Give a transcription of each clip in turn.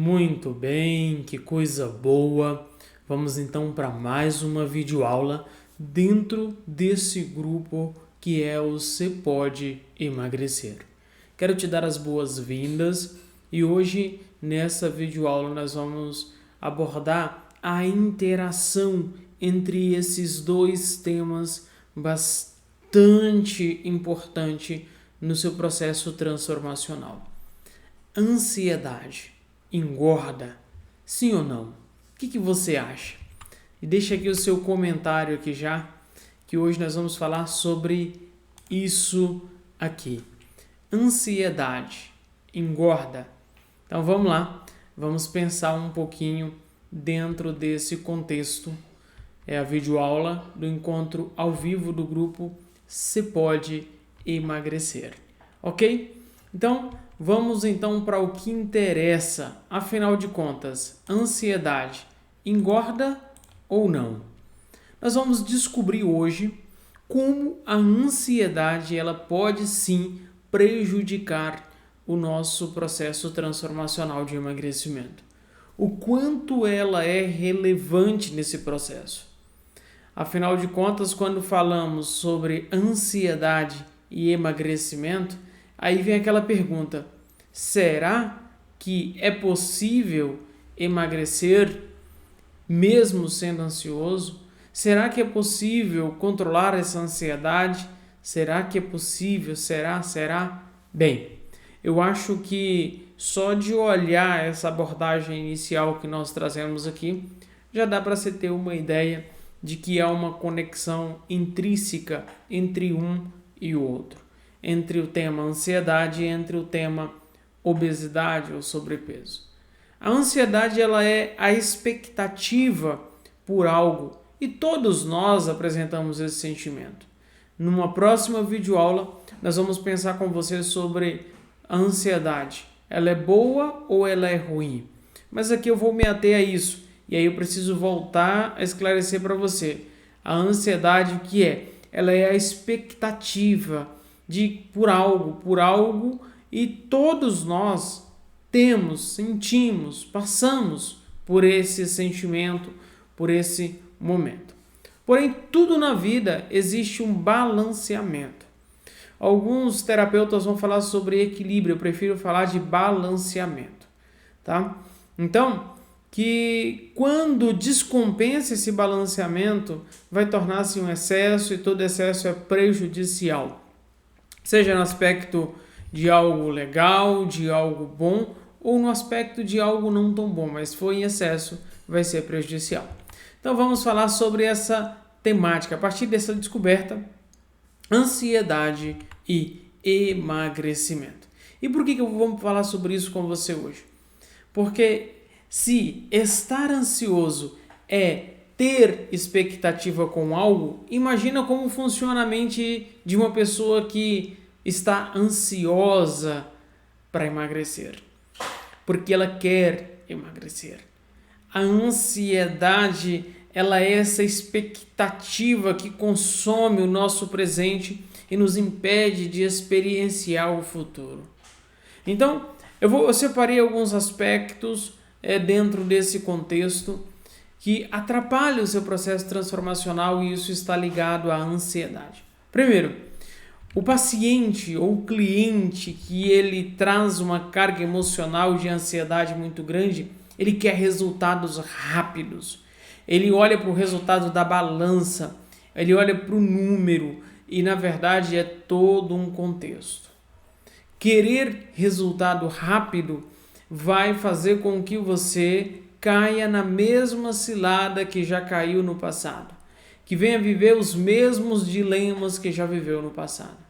Muito bem, que coisa boa! Vamos então para mais uma videoaula dentro desse grupo que é o Você Pode Emagrecer. Quero te dar as boas-vindas e hoje nessa videoaula nós vamos abordar a interação entre esses dois temas bastante importante no seu processo transformacional. Ansiedade engorda? Sim ou não? O que você acha? E deixa aqui o seu comentário aqui já, que hoje nós vamos falar sobre isso aqui. Ansiedade engorda? Então vamos lá, vamos pensar um pouquinho dentro desse contexto. É a videoaula do encontro ao vivo do grupo Você Pode Emagrecer. Ok? Então, vamos então para o que interessa. Afinal de contas, ansiedade engorda ou não? Nós vamos descobrir hoje como a ansiedade ela pode sim prejudicar o nosso processo transformacional de emagrecimento. O quanto ela é relevante nesse processo. Afinal de contas, quando falamos sobre ansiedade e emagrecimento, aí vem aquela pergunta: será que é possível emagrecer mesmo sendo ansioso? Será que é possível controlar essa ansiedade? Será que é possível? Será? Bem, eu acho que só de olhar essa abordagem inicial que nós trazemos aqui, já dá para você ter uma ideia de que há uma conexão intrínseca entre um e o outro. Entre o tema ansiedade e entre o tema obesidade ou sobrepeso. A ansiedade ela é a expectativa por algo e todos nós apresentamos esse sentimento. Numa próxima videoaula, nós vamos pensar com você sobre a ansiedade. Ela é boa ou ela é ruim? Mas aqui eu vou me ater a isso e aí eu preciso voltar a esclarecer para você. A ansiedade o que é? Ela é a expectativa por algo e todos nós temos, sentimos, passamos por esse sentimento, por esse momento. Porém, tudo na vida existe um balanceamento. Alguns terapeutas vão falar sobre equilíbrio, eu prefiro falar de balanceamento, tá? Então, que quando descompensa esse balanceamento, vai tornar-se um excesso e todo excesso é prejudicial. Seja no aspecto de algo legal, de algo bom, ou no aspecto de algo não tão bom, mas foi em excesso, vai ser prejudicial. Então vamos falar sobre essa temática, a partir dessa descoberta, ansiedade e emagrecimento. E por que eu vou falar sobre isso com você hoje? Porque se estar ansioso é ter expectativa com algo, imagina como funciona a mente de uma pessoa que está ansiosa para emagrecer, porque ela quer emagrecer. A ansiedade, ela é essa expectativa que consome o nosso presente e nos impede de experienciar o futuro. Então, eu separei alguns aspectos dentro desse contexto que atrapalham o seu processo transformacional e isso está ligado à ansiedade. Primeiro, o paciente ou o cliente que ele traz uma carga emocional de ansiedade muito grande, ele quer resultados rápidos. Ele olha para o resultado da balança, ele olha para o número e, na verdade, é todo um contexto. Querer resultado rápido vai fazer com que você caia na mesma cilada que já caiu no passado, que venha viver os mesmos dilemas que já viveu no passado.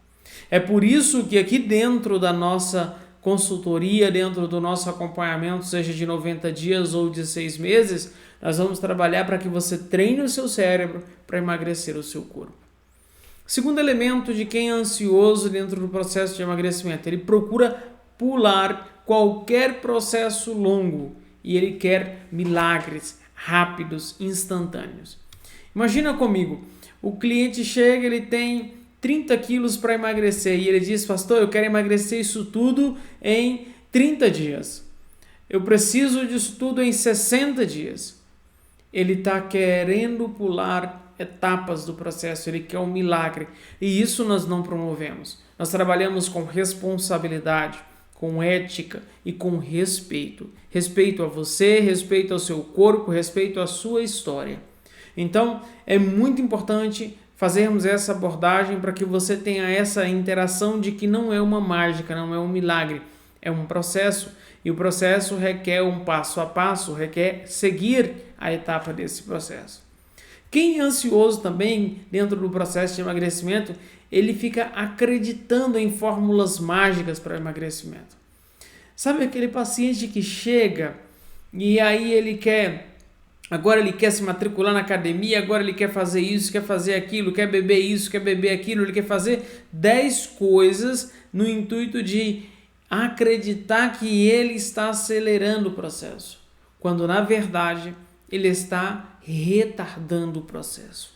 É por isso que aqui dentro da nossa consultoria, dentro do nosso acompanhamento, seja de 90 dias ou de 6 meses, nós vamos trabalhar para que você treine o seu cérebro para emagrecer o seu corpo. Segundo elemento de quem é ansioso dentro do processo de emagrecimento, ele procura pular qualquer processo longo e ele quer milagres rápidos, instantâneos. Imagina comigo, o cliente chega, ele tem 30 quilos para emagrecer e ele diz: pastor, eu quero emagrecer isso tudo em 30 dias. Eu preciso disso tudo em 60 dias. Ele está querendo pular etapas do processo, ele quer um milagre. E isso nós não promovemos. Nós trabalhamos com responsabilidade, com ética e com respeito. Respeito a você, respeito ao seu corpo, respeito à sua história. Então, é muito importante fazermos essa abordagem para que você tenha essa interação de que não é uma mágica, não é um milagre, é um processo. E o processo requer um passo a passo, requer seguir a etapa desse processo. Quem é ansioso também, dentro do processo de emagrecimento, ele fica acreditando em fórmulas mágicas para emagrecimento. Sabe aquele paciente que chega e aí agora ele quer se matricular na academia, agora ele quer fazer isso, quer fazer aquilo, quer beber isso, quer beber aquilo, ele quer fazer 10 coisas no intuito de acreditar que ele está acelerando o processo, quando na verdade ele está retardando o processo.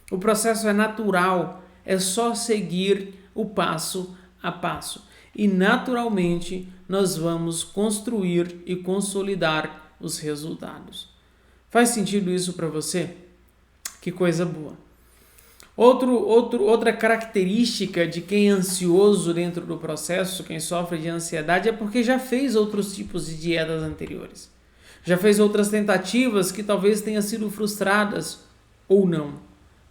O processo é natural, é só seguir o passo a passo e naturalmente nós vamos construir e consolidar os resultados. Faz sentido isso para você? Que coisa boa. Outra característica de quem é ansioso dentro do processo, quem sofre de ansiedade, é porque já fez outros tipos de dietas anteriores. Já fez outras tentativas que talvez tenham sido frustradas ou não.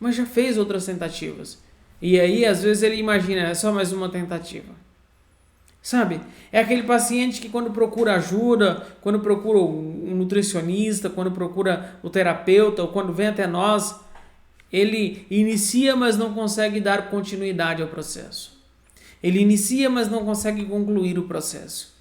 Mas já fez outras tentativas. E aí, às vezes, ele imagina, é só mais uma tentativa. Sabe? É aquele paciente que quando procura ajuda, quando procura um nutricionista, quando procura o terapeuta, ou quando vem até nós, ele inicia, mas não consegue dar continuidade ao processo. Ele inicia, mas não consegue concluir o processo.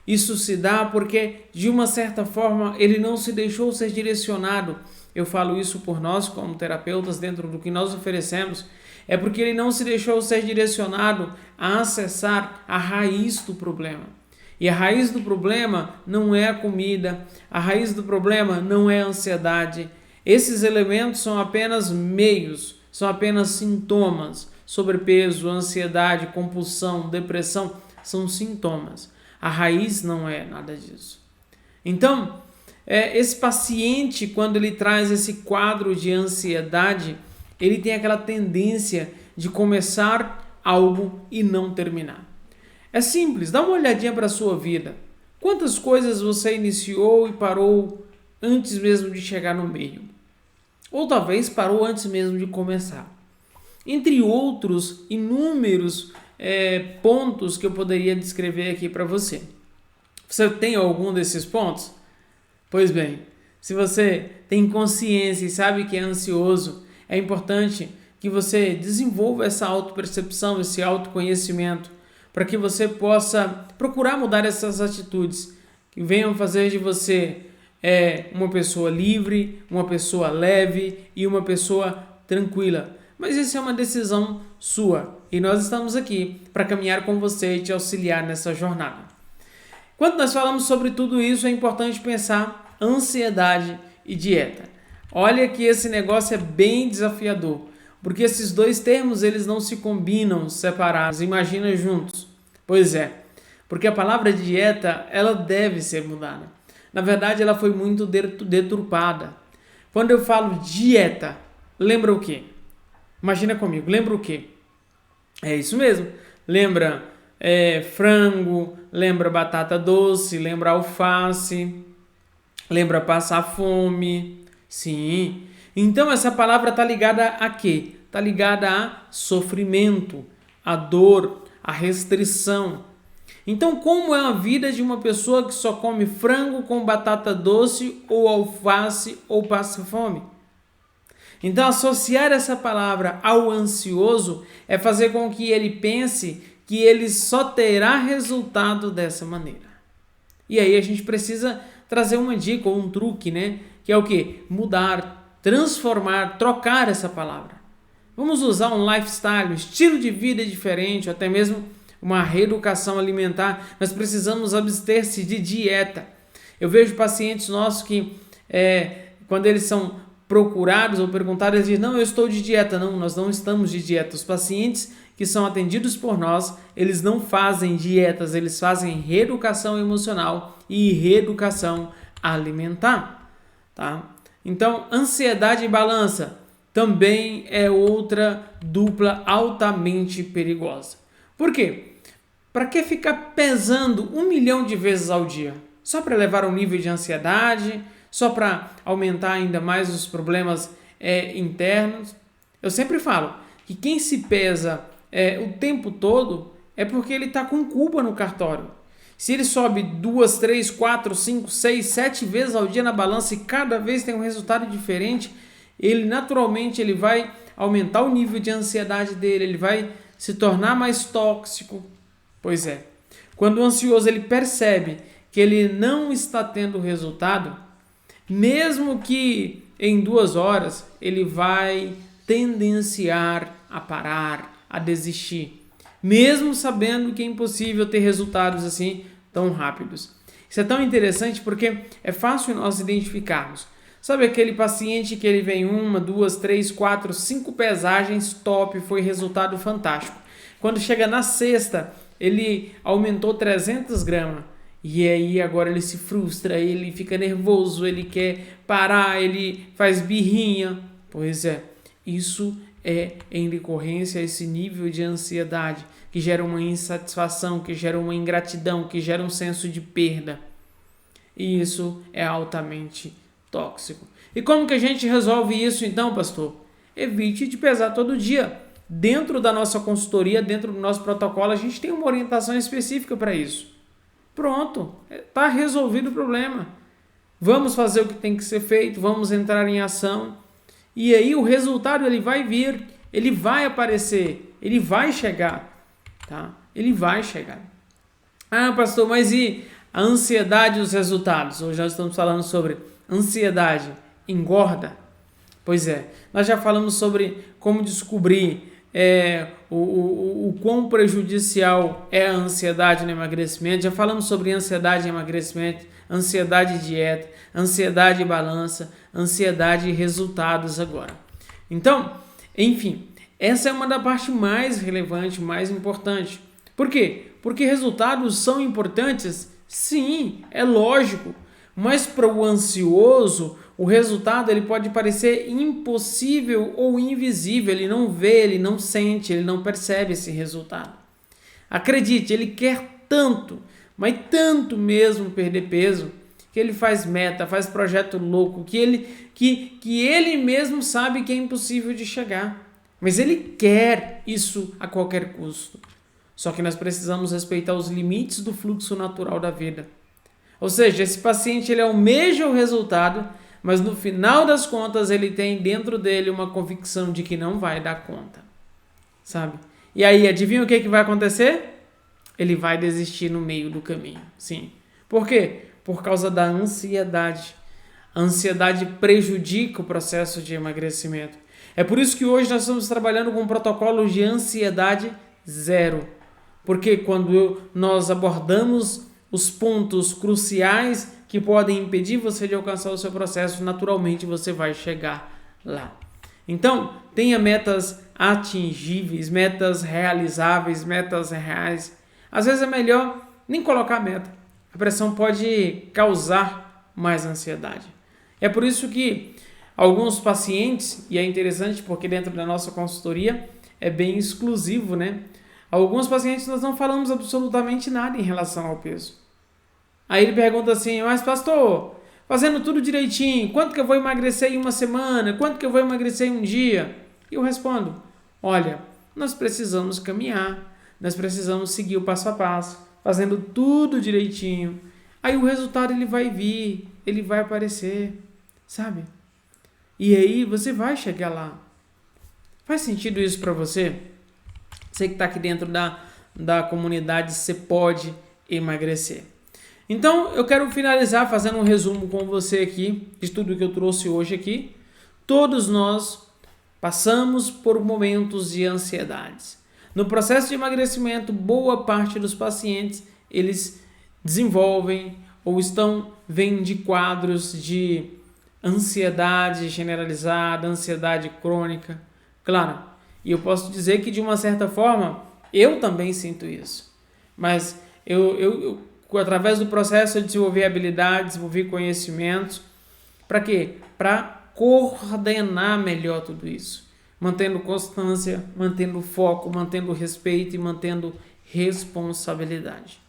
Isso se dá porque, de uma certa forma, ele não se deixou ser direcionado. Eu falo isso por nós, como terapeutas, dentro do que nós oferecemos. É porque ele não se deixou ser direcionado a acessar a raiz do problema. E a raiz do problema não é a comida, a raiz do problema não é a ansiedade. Esses elementos são apenas meios, são apenas sintomas. Sobrepeso, ansiedade, compulsão, depressão são sintomas. A raiz não é nada disso. Então, esse paciente, quando ele traz esse quadro de ansiedade, ele tem aquela tendência de começar algo e não terminar. É simples, dá uma olhadinha para a sua vida. Quantas coisas você iniciou e parou antes mesmo de chegar no meio? Ou talvez parou antes mesmo de começar. Entre outros inúmeros pontos que eu poderia descrever aqui para você. Você tem algum desses pontos? Pois bem, se você tem consciência e sabe que é ansioso, é importante que você desenvolva essa autopercepção, esse autoconhecimento, para que você possa procurar mudar essas atitudes que venham fazer de você uma pessoa livre, uma pessoa leve e uma pessoa tranquila. Mas isso é uma decisão sua e nós estamos aqui para caminhar com você e te auxiliar nessa jornada. Quando nós falamos sobre tudo isso, é importante pensar ansiedade e dieta. Olha que esse negócio é bem desafiador, porque esses dois termos eles não se combinam separados, imagina juntos. Pois é, porque a palavra dieta ela deve ser mudada. Na verdade, ela foi muito deturpada. Quando eu falo dieta, lembra o quê? Imagina comigo, lembra o quê? É isso mesmo, lembra frango, lembra batata doce, lembra alface, lembra passar fome. Sim, então essa palavra está ligada a quê? Está ligada a sofrimento, a dor, a restrição. Então, como é a vida de uma pessoa que só come frango com batata doce ou alface ou passa fome? Então, associar essa palavra ao ansioso é fazer com que ele pense que ele só terá resultado dessa maneira. E aí a gente precisa trazer uma dica ou um truque, né? Que é o quê? Mudar, transformar, trocar essa palavra. Vamos usar um lifestyle, um estilo de vida diferente, ou até mesmo uma reeducação alimentar. Nós precisamos abster-se de dieta. Eu vejo pacientes nossos que, quando eles são procurados ou perguntados, eles dizem, não, eu estou de dieta. Não, nós não estamos de dieta. Os pacientes que são atendidos por nós, eles não fazem dietas, eles fazem reeducação emocional e reeducação alimentar, tá? Então, ansiedade e balança também é outra dupla altamente perigosa. Por quê? Para que ficar pesando 1 milhão de vezes ao dia? Só para levar um nível de ansiedade? Só para aumentar ainda mais os problemas internos? Eu sempre falo que quem se pesa o tempo todo é porque ele está com culpa no cartório. Se ele sobe 2, 3, 4, 5, 6, 7 vezes ao dia na balança e cada vez tem um resultado diferente, ele naturalmente vai aumentar o nível de ansiedade dele, ele vai se tornar mais tóxico. Pois é, quando o ansioso ele percebe que ele não está tendo resultado, mesmo que em 2 horas, ele vai tendenciar a parar, a desistir, mesmo sabendo que é impossível ter resultados assim tão rápidos. Isso é tão interessante porque é fácil nós identificarmos. Sabe aquele paciente que ele vem 1, 2, 3, 4, 5 pesagens, top, foi resultado fantástico. Quando chega na sexta, ele aumentou 300 gramas. E aí agora ele se frustra, ele fica nervoso, ele quer parar, ele faz birrinha. Pois é, isso é em decorrência a esse nível de ansiedade que gera uma insatisfação, que gera uma ingratidão, que gera um senso de perda. E isso é altamente tóxico. E como que a gente resolve isso então, pastor? Evite de pesar todo dia. Dentro da nossa consultoria, dentro do nosso protocolo, a gente tem uma orientação específica para isso. Pronto, está resolvido o problema. Vamos fazer o que tem que ser feito, vamos entrar em ação. E aí o resultado ele vai vir, ele vai aparecer, ele vai chegar. Tá? Ele vai chegar. Ah, pastor, mas e a ansiedade e os resultados? Hoje nós estamos falando sobre ansiedade engorda. Pois é, nós já falamos sobre como descobrir o quão prejudicial é a ansiedade no emagrecimento. Já falamos sobre ansiedade e emagrecimento, ansiedade e dieta, ansiedade e balança, ansiedade e resultados agora. Então, enfim, essa é uma da parte mais relevante, mais importante. Por quê? Porque resultados são importantes? Sim, é lógico. Mas para o ansioso, o resultado ele pode parecer impossível ou invisível. Ele não vê, ele não sente, ele não percebe esse resultado. Acredite, ele quer tanto, mas tanto mesmo perder peso, que ele faz meta, faz projeto louco, que ele mesmo sabe que é impossível de chegar. Mas ele quer isso a qualquer custo. Só que nós precisamos respeitar os limites do fluxo natural da vida. Ou seja, esse paciente ele almeja o resultado, mas no final das contas ele tem dentro dele uma convicção de que não vai dar conta. Sabe? E aí, adivinha o que vai acontecer? Ele vai desistir no meio do caminho. Sim. Por quê? Por causa da ansiedade. A ansiedade prejudica o processo de emagrecimento. É por isso que hoje nós estamos trabalhando com um protocolo de ansiedade zero. Porque quando nós abordamos os pontos cruciais que podem impedir você de alcançar o seu processo, naturalmente você vai chegar lá. Então, tenha metas atingíveis, metas realizáveis, metas reais. Às vezes é melhor nem colocar meta. A pressão pode causar mais ansiedade. É por isso que alguns pacientes, e é interessante porque dentro da nossa consultoria é bem exclusivo, né? Alguns pacientes nós não falamos absolutamente nada em relação ao peso. Aí ele pergunta assim, mas pastor, fazendo tudo direitinho, quanto que eu vou emagrecer em 1 semana? Quanto que eu vou emagrecer em 1 dia? E eu respondo, olha, nós precisamos caminhar, nós precisamos seguir o passo a passo, fazendo tudo direitinho. Aí o resultado ele vai vir, ele vai aparecer, sabe? E aí você vai chegar lá. Faz sentido isso para você? Você que está aqui dentro da comunidade, você pode emagrecer. Então, eu quero finalizar fazendo um resumo com você aqui, de tudo que eu trouxe hoje aqui. Todos nós passamos por momentos de ansiedades. No processo de emagrecimento, boa parte dos pacientes, eles desenvolvem ou vêm de quadros de ansiedade generalizada, ansiedade crônica. Claro, E eu posso dizer que, de uma certa forma, eu também sinto isso. Mas eu através do processo, eu desenvolvi habilidades, desenvolvi conhecimentos. Para quê? Para coordenar melhor tudo isso. Mantendo constância, mantendo foco, mantendo respeito e mantendo responsabilidade.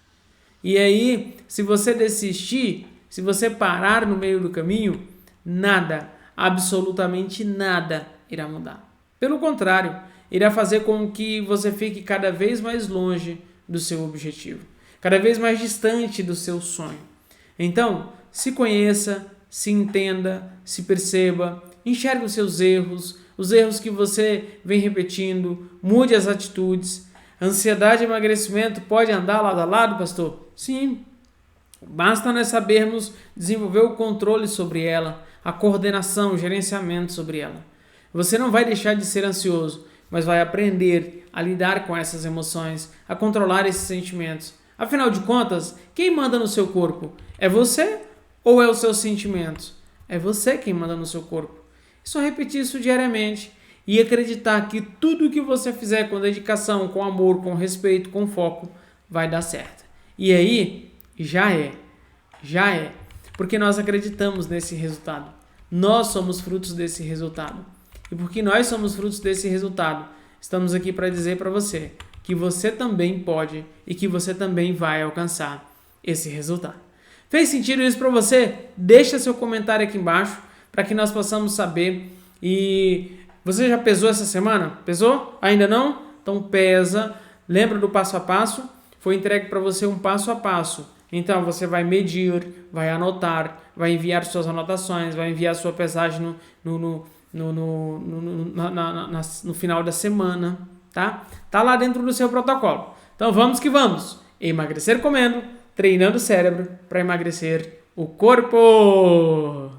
E aí, se você desistir, se você parar no meio do caminho, nada, absolutamente nada irá mudar. Pelo contrário, irá fazer com que você fique cada vez mais longe do seu objetivo, cada vez mais distante do seu sonho. Então, se conheça, se entenda, se perceba, enxergue os seus erros, os erros que você vem repetindo, mude as atitudes. Ansiedade e emagrecimento pode andar lado a lado, pastor? Sim. Basta nós sabermos desenvolver o controle sobre ela, a coordenação, o gerenciamento sobre ela. Você não vai deixar de ser ansioso, mas vai aprender a lidar com essas emoções, a controlar esses sentimentos. Afinal de contas, quem manda no seu corpo? É você ou é os seus sentimentos? É você quem manda no seu corpo. É só repetir isso diariamente e acreditar que tudo que você fizer com dedicação, com amor, com respeito, com foco, vai dar certo. E aí, já é. Porque nós acreditamos nesse resultado. Nós somos frutos desse resultado. E porque nós somos frutos desse resultado, estamos aqui para dizer para você que você também pode e que você também vai alcançar esse resultado. Fez sentido isso para você? Deixa seu comentário aqui embaixo para que nós possamos saber. E você já pesou essa semana? Pesou? Ainda não? Então pesa. Lembra do passo a passo? Foi entregue para você um passo a passo. Então você vai medir, vai anotar, vai enviar suas anotações, vai enviar sua pesagem no final da semana, tá? Tá lá dentro do seu protocolo. Então vamos que vamos. Emagrecer comendo, treinando o cérebro para emagrecer o corpo.